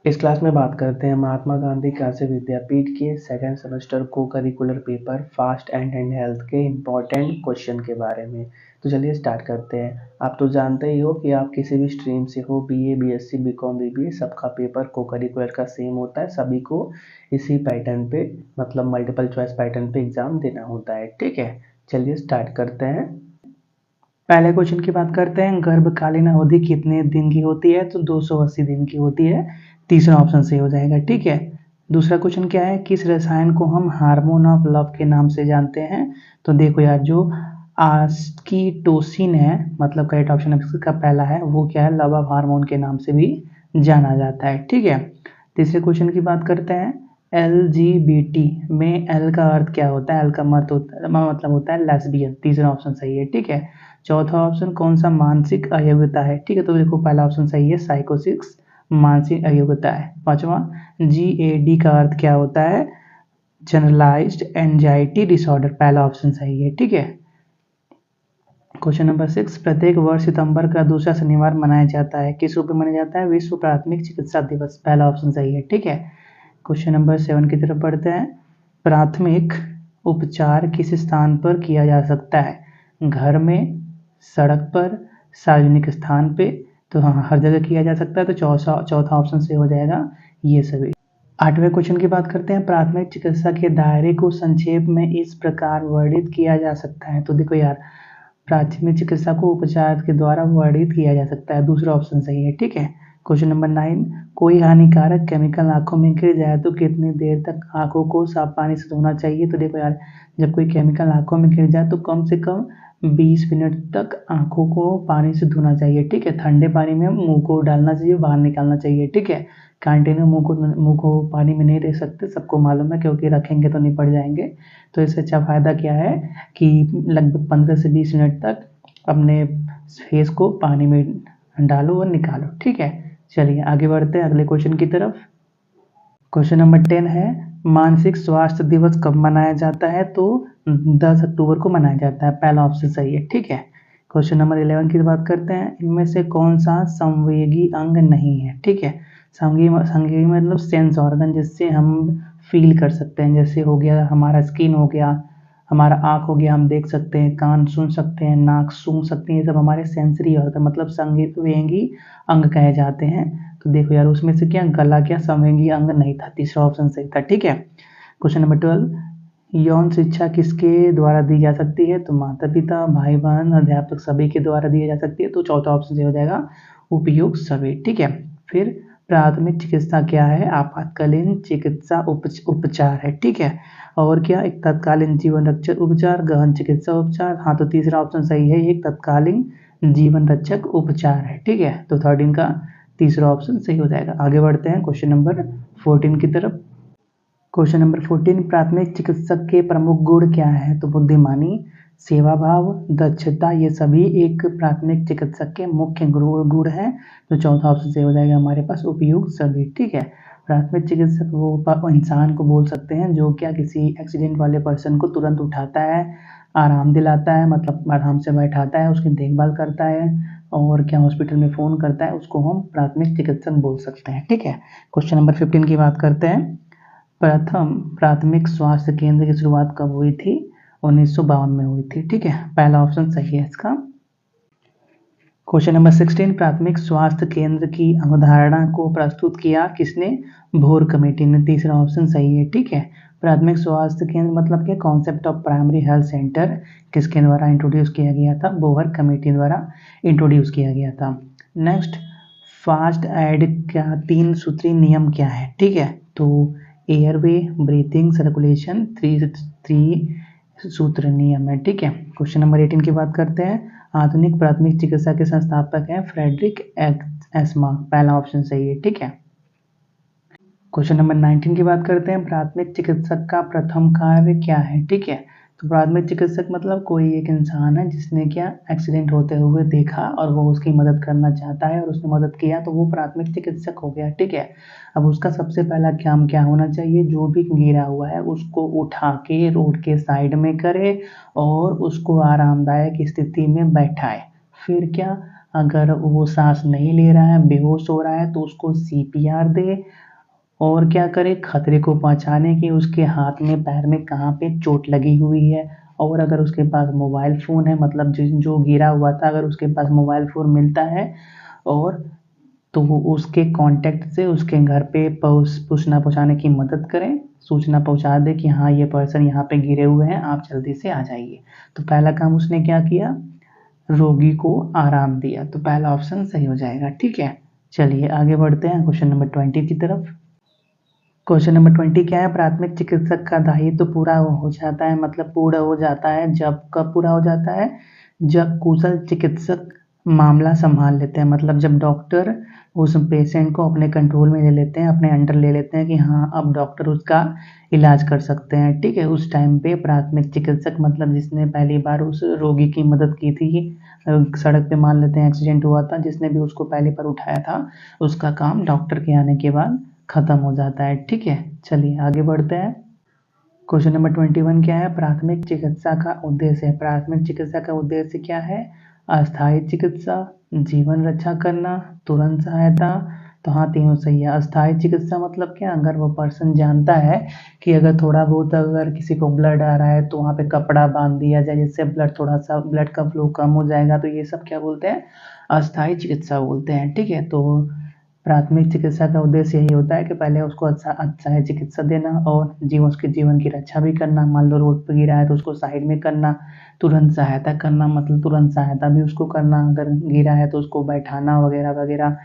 इस क्लास में बात करते हैं महात्मा गांधी काशी विद्यापीठ के सेकंड सेमेस्टर को curricular paper fast and health के इम्पोर्टेंट क्वेश्चन के बारे में। तो चलिए स्टार्ट करते हैं। आप तो जानते ही हो कि आप किसी भी स्ट्रीम से हो, बीए, बीएससी, बीकॉम, बीबीए, सबका पेपर को करिकुलर का सेम होता है। सभी को इसी पैटर्न पे मतलब मल्टीपल चॉइस पैटर्न पे एग्जाम देना होता है। ठीक है, चलिए स्टार्ट करते हैं। पहले क्वेश्चन की बात करते हैं, गर्भकालीन अवधि कितने दिन की होती है? तो 280 दिन की होती है। तीसरा ऑप्शन सही हो जाएगा। ठीक है, दूसरा क्वेश्चन क्या है, किस रसायन को हम हार्मोन ऑफ लव के नाम से जानते हैं? तो देखो यार, जो आस्कीटोसिन है, मतलब करेक्ट ऑप्शन इसका पहला है, वो क्या है, लव ऑफ हार्मोन के नाम से भी जाना जाता है। ठीक है, तीसरे क्वेश्चन की बात करते हैं, LGBT में एल का अर्थ क्या होता है? एल का मतलब होता है लेस्बियन। तीसरा ऑप्शन सही है। ठीक है, चौथा ऑप्शन कौन सा मानसिक अयोग्यता है? ठीक है, तो देखो पहला ऑप्शन सही है, साइकोसिस मानसिक अयोग्यता है। पांचवा, GAD का अर्थ क्या होता है? Generalised anxiety disorder. पहला ऑप्शन सही है। ठीक है, क्वेश्चन नंबर 6, प्रत्येक वर्ष सितंबर का दूसरा शनिवार मनाया जाता है, किस रूप में मनाया जाता है? विश्व प्राथमिक चिकित्सा दिवस। पहला ऑप्शन सही है। ठीक है, क्वेश्चन नंबर 7 की तरफ बढ़ते हैं, प्राथमिक उपचार किस स्थान पर किया जा सकता है? घर में, सड़क पर, सार्वजनिक स्थान पे? तो हाँ, हर जगह किया जा सकता है। तो चौथा ऑप्शन से हो जाएगा ये सभी। आठवें क्वेश्चन की बात करते हैं, प्राथमिक चिकित्सा के दायरे को संक्षेप में इस प्रकार वर्णित किया जा सकता है। तो देखो यार, प्राथमिक चिकित्सा को उपचार के द्वारा वर्णित किया जा सकता है। दूसरा ऑप्शन सही है। ठीक है, क्वेश्चन नंबर 9, कोई हानिकारक केमिकल आंखों में गिर जाए तो कितनी देर तक आंखों को साफ पानी से धोना चाहिए? तो देखो यार, जब कोई केमिकल आंखों में गिर जाए तो कम से कम 20 मिनट तक आंखों को पानी से धोना चाहिए। ठीक है, ठंडे पानी में मुंह को डालना चाहिए, बाहर निकालना चाहिए। ठीक है, कंटिन्यू मुंह को पानी में नहीं रख सकते, सबको मालूम है, क्योंकि रखेंगे तो निपट जाएंगे। तो इससे अच्छा फायदा क्या है कि लगभग 15 से 20 मिनट तक अपने फेस को पानी में डालो और निकालो। ठीक है, चलिए आगे बढ़ते हैं अगले क्वेश्चन की तरफ। क्वेश्चन नंबर 10 है, मानसिक स्वास्थ्य दिवस कब मनाया जाता है? तो 10 अक्टूबर को मनाया जाता है। पहला ऑप्शन सही है। ठीक है, क्वेश्चन नंबर 11 की बात करते हैं, इनमें से कौन सा संवेगी अंग नहीं है? ठीक है, संवेगी मतलब सेंस ऑर्गन, जिससे हम फील कर सकते हैं। जैसे हो गया हमारा स्किन, हो गया हमारा आँख, हो गया हम देख सकते हैं, कान सुन सकते हैं, नाक सूंघ सकते हैं, ये सब हमारे सेंसरी ऑर्गन मतलब संवेगी अंग कहे जाते हैं। तो देखो यार, उसमें से क्या गला क्या संवेगी अंग नहीं था? तीसरा ऑप्शन सही था। ठीक है, क्वेश्चन नंबर 12, यौन शिक्षा किसके द्वारा दी जा सकती है? तो माता पिता, भाई बहन, अध्यापक, सभी के द्वारा दी जा सकती है। तो चौथा ऑप्शन सही हो जाएगा, उपयुक्त सभी। ठीक है, फिर प्राथमिक चिकित्सा क्या है? आपातकालीन चिकित्सा उपचार है। ठीक है, और क्या, एक तत्कालीन जीवन रक्षक उपचार, गहन चिकित्सा उपचार। हाँ, तो तीसरा ऑप्शन सही है, एक तत्कालीन जीवन रक्षक उपचार है। ठीक है, तो 13 का तीसरा ऑप्शन सही हो जाएगा। आगे बढ़ते हैं क्वेश्चन नंबर 14 की तरफ। क्वेश्चन नंबर 14, प्राथमिक चिकित्सक के प्रमुख गुण क्या है? तो बुद्धिमानी, सेवा भाव, दक्षता, ये सभी एक प्राथमिक चिकित्सक के मुख्य गुण हैं। तो चौथा ऑप्शन सही हो जाएगा हमारे पास, उपयुक्त सभी। ठीक है, प्राथमिक चिकित्सक वो इंसान को बोल सकते हैं जो क्या किसी एक्सीडेंट वाले पर्सन को तुरंत उठाता है, आराम दिलाता है, मतलब आराम से बैठाता है, उसकी देखभाल करता है, और क्या हॉस्पिटल में फ़ोन करता है, उसको हम प्राथमिक चिकित्सक बोल सकते हैं। ठीक है, क्वेश्चन नंबर 15 की बात करते हैं, प्रथम प्राथमिक स्वास्थ्य केंद्र की शुरुआत कब हुई थी? 1952 में हुई थी। ठीक है, पहला ऑप्शन सही है इसका। क्वेश्चन नंबर 16, प्राथमिक स्वास्थ्य केंद्र की अवधारणा को प्रस्तुत किया किसने? भोर कमेटी ने। तीसरा ऑप्शन सही है। ठीक है, प्राथमिक स्वास्थ्य केंद्र मतलब क्या, concept of primary health centre किसके द्वारा इंट्रोड्यूस किया गया था? बोहर कमेटी द्वारा इंट्रोड्यूस किया गया था। नेक्स्ट, फास्ट एड का 3 सूत्री नियम क्या है? ठीक है, तो एयरवे, ब्रीथिंग, सर्कुलेशन, 3 सूत्र नियम है। ठीक है, क्वेश्चन नंबर 18 की बात करते हैं, आधुनिक प्राथमिक चिकित्सा के संस्थापक हैं फ्रेडरिक एस्मा। पहला ऑप्शन सही है। ठीक है, क्वेश्चन नंबर 19 की बात करते हैं, प्राथमिक चिकित्सक का प्रथम कार्य क्या है? ठीक है, तो प्राथमिक चिकित्सक मतलब कोई एक इंसान है जिसने क्या एक्सीडेंट होते हुए देखा और वो उसकी मदद करना चाहता है और उसने मदद किया, तो वो प्राथमिक चिकित्सक हो गया। ठीक है, अब उसका सबसे पहला काम क्या होना चाहिए? जो भी गिरा हुआ है उसको उठा के रोड के साइड में करे और उसको आरामदायक स्थिति में बैठाए। फिर क्या, अगर वो सांस नहीं ले रहा है, बेहोश हो रहा है, तो उसको सीपीआर दे और क्या करे, खतरे को पहचाने कि उसके हाथ में पैर में कहाँ पे चोट लगी हुई है। और अगर उसके पास मोबाइल फ़ोन है, मतलब जो गिरा हुआ था, अगर उसके पास मोबाइल फ़ोन मिलता है और तो वो उसके कांटेक्ट से उसके घर पे सूचना पहुंचाने की मदद करें, सूचना पहुंचा दे कि हाँ ये पर्सन यहाँ पे गिरे हुए हैं, आप जल्दी से आ जाइए। तो पहला काम उसने क्या किया, रोगी को आराम दिया। तो पहला ऑप्शन सही हो जाएगा। ठीक है, चलिए आगे बढ़ते हैं क्वेश्चन नंबर 20 की तरफ। क्वेश्चन नंबर 20 क्या है, प्राथमिक चिकित्सक का दायित्व तो पूरा हो जाता है, मतलब पूरा हो जाता है जब, कब पूरा हो जाता है, जब कुशल चिकित्सक मामला संभाल लेते हैं। मतलब जब डॉक्टर उस पेशेंट को अपने कंट्रोल में ले लेते हैं, अपने अंडर ले लेते हैं कि हाँ अब डॉक्टर उसका इलाज कर सकते हैं। ठीक है, उस टाइम पे प्राथमिक चिकित्सक मतलब जिसने पहली बार उस रोगी की मदद की थी, सड़क पे मान लेते हैं एक्सीडेंट हुआ था, जिसने भी उसको पहली बार उठाया था, उसका काम डॉक्टर के आने के बाद खत्म हो जाता है। ठीक है, चलिए आगे बढ़ते हैं। क्वेश्चन नंबर 21 क्या है, प्राथमिक चिकित्सा का उद्देश्य है। प्राथमिक चिकित्सा का उद्देश्य क्या है, अस्थायी चिकित्सा, जीवन रक्षा करना, तुरंत सहायता। तो हाँ तीनों सही है। अस्थायी चिकित्सा मतलब क्या, अगर वो पर्सन जानता है कि अगर थोड़ा बहुत अगर किसी को ब्लड आ रहा है तो वहाँ पे कपड़ा बांध दिया जाए जिससे ब्लड थोड़ा सा ब्लड का फ्लो कम हो जाएगा, तो ये सब क्या बोलते हैं, अस्थायी चिकित्सा बोलते हैं। ठीक है, तो प्राथमिक चिकित्सा का उद्देश्य यही होता है कि पहले उसको अच्छा है चिकित्सा देना और उसके जीवन की रक्षा भी करना। मान लो रोड पर गिरा है तो उसको साइड में करना, तुरंत सहायता करना मतलब तुरंत सहायता भी उसको करना, अगर गिरा है तो उसको बैठाना वगैरह वगैरह।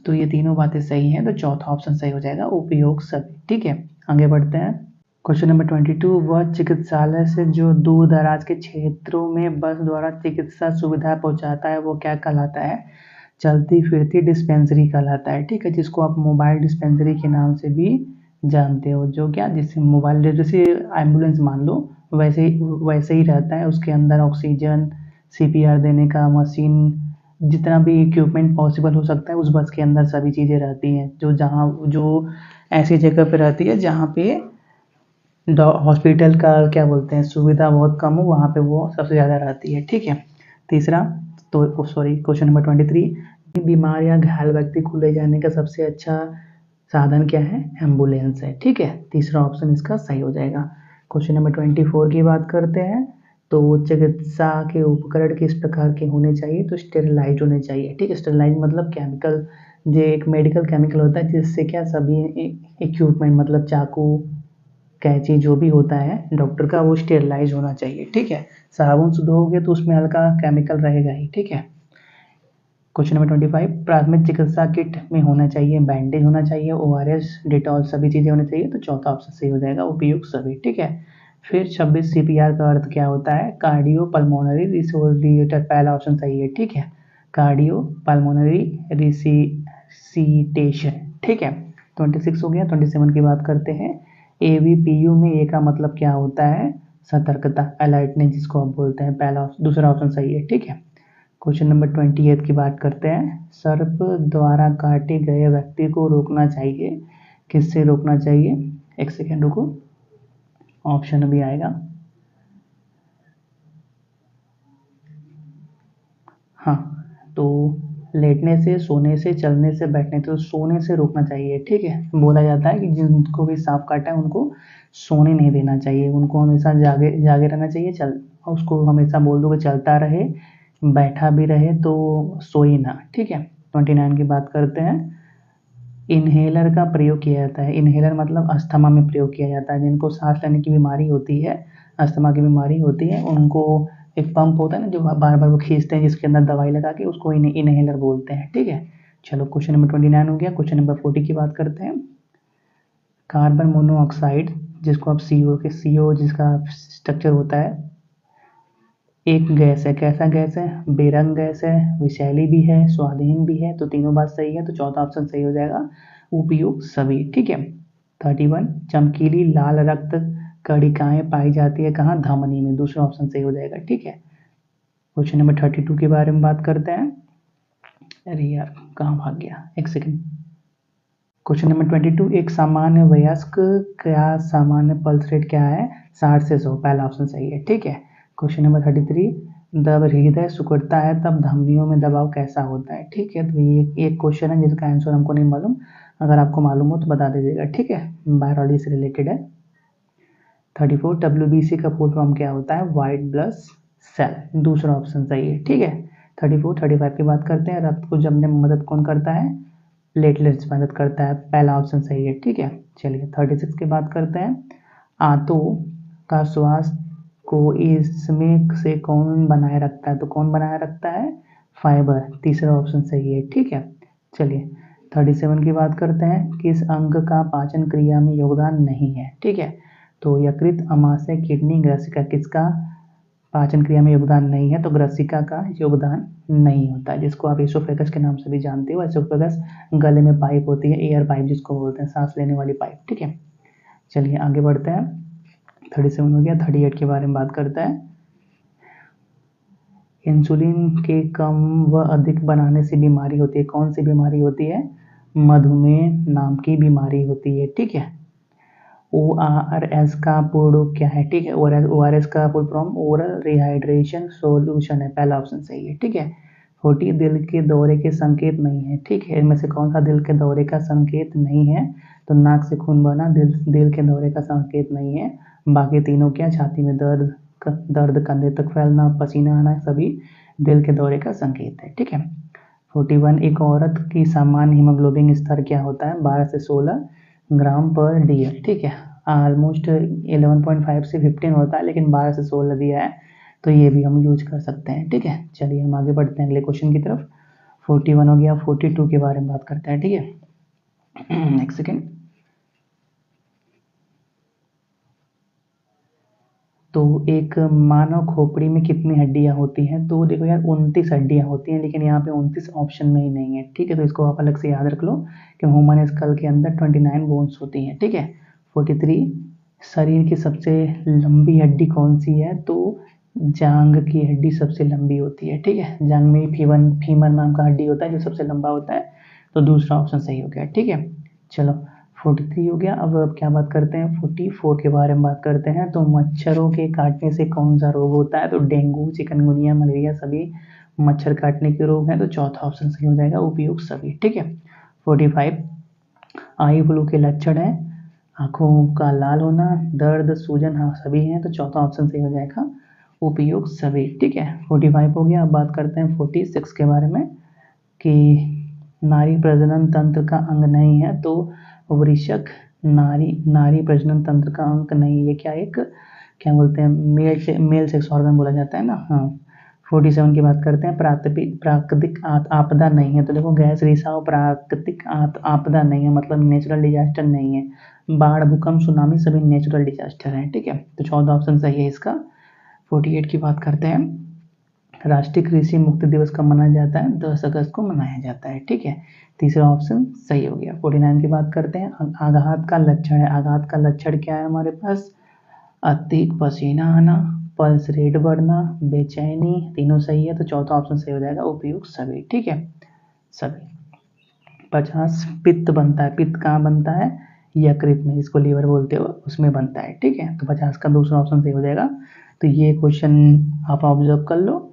तो ये तीनों बातें सही हैं, तो चौथा ऑप्शन सही हो जाएगा, उपयोग सभी। ठीक है, आगे बढ़ते हैं। क्वेश्चन नंबर 22, वह चिकित्सालय से जो दूर दराज के क्षेत्रों में बस द्वारा चिकित्सा सुविधा पहुंचाता है वो क्या कहलाता है, चलती फिरती डिस्पेंसरी कहलाता है। ठीक है, जिसको आप मोबाइल डिस्पेंसरी के नाम से भी जानते हो, जो क्या जिससे मोबाइल जैसे एम्बुलेंस मान लो वैसे ही रहता है, उसके अंदर ऑक्सीजन, सीपीआर देने का मशीन, जितना भी इक्विपमेंट पॉसिबल हो सकता है उस बस के अंदर सभी चीज़ें रहती हैं, जो ऐसी जगह पे रहती है जहाँ पे हॉस्पिटल का क्या बोलते हैं सुविधा बहुत कम हो, वहाँ पे वो सबसे ज़्यादा रहती है। ठीक है, तीसरा तो सॉरी क्वेश्चन नंबर 23, बीमार या घायल व्यक्ति को ले जाने का सबसे अच्छा साधन क्या है, एम्बुलेंस है। ठीक है, तीसरा ऑप्शन इसका सही हो जाएगा। क्वेश्चन नंबर 24 की बात करते हैं, तो चिकित्सा के उपकरण किस प्रकार के होने चाहिए, तो स्टेरिलाइज होने चाहिए। ठीक है, स्टेरिलाइज मतलब केमिकल, जो एक मेडिकल केमिकल होता है जिससे क्या सभी इक्विपमेंट मतलब चाकू कैंची जो भी होता है डॉक्टर का वो स्टेरिलाइज होना चाहिए। ठीक है, साबुन से धोओगे तो उसमें हल्का केमिकल रहेगा ही। ठीक है, क्वेश्चन नंबर 25, प्राथमिक चिकित्सा किट में होना चाहिए बैंडेज होना चाहिए, ओआरएस, डेटॉल सभी चीज़ें होनी चाहिए, तो चौथा ऑप्शन सही हो जाएगा, उपयुक्त सभी। ठीक है, फिर 26 सीपीआर का अर्थ क्या होता है, कार्डियो पल्मोनरी रिसोसिएटर, पहला ऑप्शन सही है। ठीक है, कार्डियो पल्मोनरी रिसिटेशन। ठीक है, 26 हो गया। 27 की बात करते हैं, एवीपीयू में ए का मतलब क्या होता है, सतर्कता, अलर्टनेस जिसको आप बोलते हैं, दूसरा ऑप्शन सही है। ठीक है, क्वेश्चन नंबर 28 की बात करते हैं, सर्प द्वारा काटे गए व्यक्ति को रोकना चाहिए, किससे रोकना चाहिए, एक सेकेंड रुको, ऑप्शन भी आएगा। हाँ, तो लेटने से, सोने से, चलने से, बैठने से, तो सोने से रोकना चाहिए। ठीक है, बोला जाता है कि जिनको भी सांप काटा है उनको सोने नहीं देना चाहिए, उनको हमेशा जागे जागे रहना चाहिए, उसको हमेशा बोल दो कि चलता रहे, बैठा भी रहे तो सोए ना। ठीक है, 29 की बात करते हैं, इन्हेलर का प्रयोग किया जाता है। इन्हेलर मतलब अस्थमा में प्रयोग किया जाता है, जिनको सांस लेने की बीमारी होती है, अस्थमा की बीमारी होती है, उनको एक पंप होता है ना जो बार बार वो खींचते हैं जिसके अंदर दवाई लगा के, उसको इन्हेलर बोलते हैं। ठीक है, चलो क्वेश्चन नंबर 29 हो गया। क्वेश्चन नंबर 40 की बात करते हैं, कार्बन मोनोऑक्साइड जिसको आप CO जिसका स्ट्रक्चर होता है, एक गैस है, कैसा गैस है, बेरंग गैस है, विषैली भी है, स्वादहीन भी है, तो तीनों बात सही है, तो चौथा ऑप्शन सही हो जाएगा, उपयुक्त सभी। ठीक है, 31, चमकीली लाल रक्त कणिकाएं पाई जाती है कहाँ, धमनी में, दूसरा ऑप्शन सही हो जाएगा। ठीक है, क्वेश्चन नंबर 32 के बारे में बात करते हैं, अरे यार कहाँ भाग गया, एक सेकेंड। क्वेश्चन नंबर 22, एक सामान्य वयस्क का सामान्य पल्स रेट क्या है, 60 से 100, पहला ऑप्शन सही है। ठीक है, क्वेश्चन नंबर 33, जब हृदय सिकुड़ता है तब धमनियों में दबाव कैसा होता है, ठीक है। तो ये एक क्वेश्चन है जिसका आंसर हमको नहीं मालूम, अगर आपको मालूम हो तो बता दीजिएगा, ठीक है, बायोलॉजी से रिलेटेड है। 34 WBC का फुल फॉर्म क्या होता है, वाइट ब्लड सेल, दूसरा ऑप्शन सही है, ठीक है। 34 35 की बात करते हैं, रक्त को जमने में मदद कौन करता है, प्लेटलेट्स मदद करता है, पहला ऑप्शन सही है, ठीक है। चलिए 36 की बात करते हैं, आंतों का स्वास्थ्य को इसमें से कौन बनाए रखता है, तो कौन बनाए रखता है, फाइबर, तीसरा ऑप्शन सही है, ठीक है। चलिए 37 की बात करते हैं, किस अंग का पाचन क्रिया में योगदान नहीं है, ठीक है। तो यकृत, अमाशय, किडनी, ग्रसिका, किसका पाचन क्रिया में योगदान नहीं है, तो ग्रसिका का योगदान नहीं होता है, जिसको आप एसोफेगस के नाम से भी जानते हो। एसोफेगस गले में पाइप होती है, एयर पाइप जिसको बोलते हैं, सांस लेने वाली पाइप, ठीक है। चलिए आगे बढ़ते हैं, 37 हो गया, 38 के बारे में बात करते हैं। इंसुलिन के कम व अधिक बनाने से बीमारी होती है, कौन सी बीमारी होती है, मधुमेह नाम की बीमारी होती है, ठीक है। ORS का पूर्ण क्या है, ठीक है, ORS का full form oral rehydration solution है, पहला ऑप्शन सही है, ठीक है। 40 दिल के दौरे के संकेत नहीं है, ठीक है, इनमें से कौन सा दिल के दौरे का संकेत नहीं है, तो नाक से खून बहना दिल के दौरे का संकेत नहीं है, बाकी तीनों क्या, छाती में दर्द, कंधे तक फैलना, पसीना आना, सभी दिल के दौरे का संकेत है, ठीक है। 41 एक औरत की सामान्य हीमोग्लोबिन स्तर क्या होता है, 12 से 16 ग्राम पर डीएल, ठीक है। ऑलमोस्ट 11.5 से 15 होता है, लेकिन 12 से 16 दिया है, तो ये भी हम यूज कर सकते हैं, ठीक है। चलिए हम आगे बढ़ते हैं अगले क्वेश्चन की तरफ। 41 हो गया, 42 के बारे में बात करते हैं, ठीक है। नेक्स्ट सेकेंड, तो एक मानव खोपड़ी में कितनी हड्डियां होती हैं, तो देखो यार 29 हड्डियां होती हैं, लेकिन यहाँ पे 29 ऑप्शन में ही नहीं है, ठीक है, तो इसको आप अलग से याद रख लो कि ह्यूमन स्कल के अंदर 29 बोन्स होती हैं, ठीक है। 43 शरीर की सबसे लंबी हड्डी कौन सी है, तो जांग की हड्डी सबसे लंबी होती है, ठीक है, जांग में फीमर नाम का हड्डी होता है जो सबसे लंबा होता है, तो दूसरा ऑप्शन सही हो गया, ठीक है। चलो 43 हो गया, अब क्या बात करते हैं, 44 के बारे में बात करते हैं। तो मच्छरों के काटने से कौन सा रोग होता है, तो डेंगू, चिकनगुनिया, मलेरिया सभी मच्छर काटने के रोग हैं, तो चौथा ऑप्शन सही हो जाएगा, उपयुक्त सभी, ठीक है। 45 आई फ्लू के लक्षण है, आंखों का लाल होना, दर्द, सूजन, हाँ सभी हैं, तो चौथा ऑप्शन सही हो जाएगा, उपयुक्त सभी, ठीक है। 45 हो गया, अब बात करते हैं 46 के बारे में, कि नारी प्रजनन तंत्र का अंग नहीं है, तो वृषक नारी प्रजनन तंत्र का अंग नहीं, ये क्या बोलते हैं, मेल सेक्स ऑर्गन बोला जाता है ना, हाँ। 47 की बात करते हैं, प्राकृतिक आपदा नहीं है, तो देखो गैस रिसाव प्राकृतिक आपदा नहीं है, मतलब नेचुरल डिजास्टर नहीं है, बाढ़, भूकंप, सुनामी सभी नेचुरल डिजास्टर हैं, ठीक है, तो 14 ऑप्शन सही है इसका। 48 की बात करते हैं, राष्ट्रीय कृषि मुक्ति दिवस कब मनाया जाता है, 10 अगस्त को मनाया जाता है, ठीक है, तीसरा ऑप्शन सही हो गया। 49 की बात करते हैं, आघात का लक्षण है, आघात का लक्षण क्या है हमारे पास, अत्यधिक पसीना आना, पल्स रेट बढ़ना, बेचैनी, तीनों सही है, तो चौथा ऑप्शन सही हो जाएगा, उपयुक्त सभी, ठीक है, सभी। 50 पित्त बनता है, पित्त कहाँ बनता है, यकृत में, जिसको लीवर बोलते हो, उसमें बनता है, ठीक है, तो 50 का दूसरा ऑप्शन सही हो जाएगा। तो ये क्वेश्चन आप ऑब्जर्व कर लो,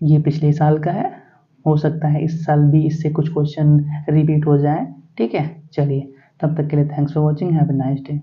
ये पिछले साल का है, हो सकता है इस साल भी इससे कुछ क्वेश्चन रिपीट हो जाए, ठीक है। चलिए तब तक के लिए thanks for watching, have a nice day.